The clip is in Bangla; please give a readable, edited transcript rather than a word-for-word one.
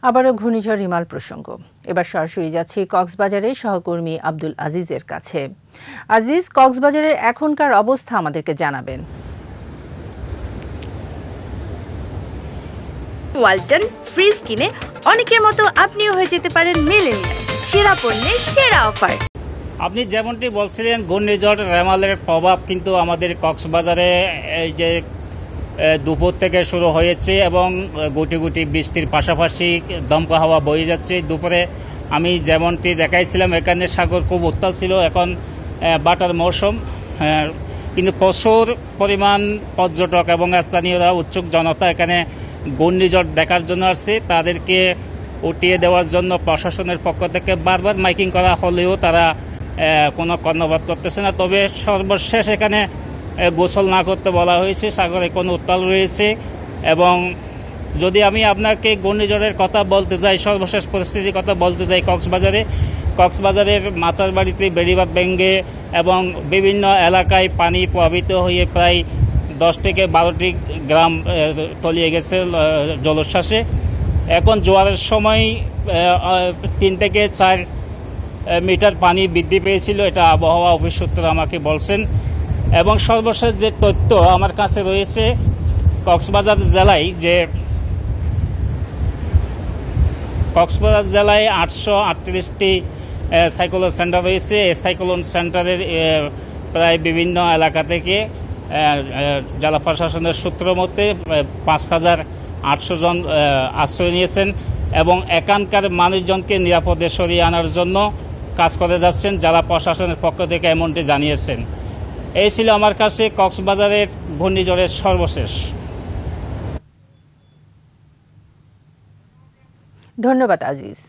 আবারও ঘূর্ণিঝড় রিমাল প্রসঙ্গ। এবার সরাসরি যাচ্ছি কক্সবাজারের সহকর্মী আব্দুল আজিজের কাছে। আজিজ, কক্সবাজারের এখনকার অবস্থা আমাদেরকে জানাবেন। ওয়ালটন ফ্রিজ কিনে অনেকের মতো আপনিও হয়ে যেতে পারেন মিলেনিয়াল। সেরা পণ্যের সেরা অফার। আপনি যেমনটি বলছিলেন, ঘূর্ণিঝড় রেমালের প্রভাব কিন্তু আমাদের কক্সবাজারে এই যে দুপুর থেকে শুরু হয়েছে এবং গুটি গুটি বৃষ্টির পাশাপাশি দমকা হাওয়া বয়ে যাচ্ছে। দুপুরে আমি যেমনটি দেখাইছিলাম, এখানে সাগর খুব উত্তাল ছিল। এখন বাটার মৌসুম, কিন্তু প্রচুর পরিমাণ পর্যটক এবং স্থানীয়রা, উৎসুক জনতা এখানে ঘূর্ণিঝড় দেখার জন্য আসছে। তাদেরকে উঠিয়ে দেওয়ার জন্য প্রশাসনের পক্ষ থেকে বারবার মাইকিং করা হলেও তারা কোনো কর্ণপাত করতেছে না। তবে সর্বশেষ এখানে গোসল না করতে বলা হয়েছে, সাগরে কোনো উত্তাল রয়েছে। এবং যদি আমি আপনাকে ঘূর্ণিঝড়ের কথা বলতে যাই, সর্বশেষ পরিস্থিতির কথা বলতে যাই, কক্সবাজারের মাতার বাড়িতে বেড়িবাঁধ ভেঙে এবং বিভিন্ন এলাকায় পানি প্লাবিত হয়ে প্রায় 10 থেকে 12টি গ্রাম তলিয়ে গেছে জলোচ্ছ্বাসে। এখন জোয়ারের সময় 3 থেকে 4 মিটার পানি বৃদ্ধি পেয়েছিল, এটা আবহাওয়া অফিস সূত্রে আমাকে বলছেন। এবং সর্বশেষ যে তথ্য আমার কাছে রয়েছে, কক্সবাজার জেলায় 838টি সাইক্লোন সেন্টার রয়েছে। এই সাইক্লোন সেন্টারের প্রায় বিভিন্ন এলাকা থেকে জেলা প্রশাসনের সূত্র মতে 5,800 জন আশ্রয় নিয়েছেন এবং এখানকার মানুষজনকে নিরাপদে সরিয়ে আনার জন্য কাজ করে যাচ্ছেন। জেলা প্রশাসনের পক্ষ থেকে এমনটি জানিয়েছেন। এই ছিল আমার কাছে কক্সবাজারের ঘূর্ণিঝড়ের সর্বশেষ। ধন্যবাদ আজিজ।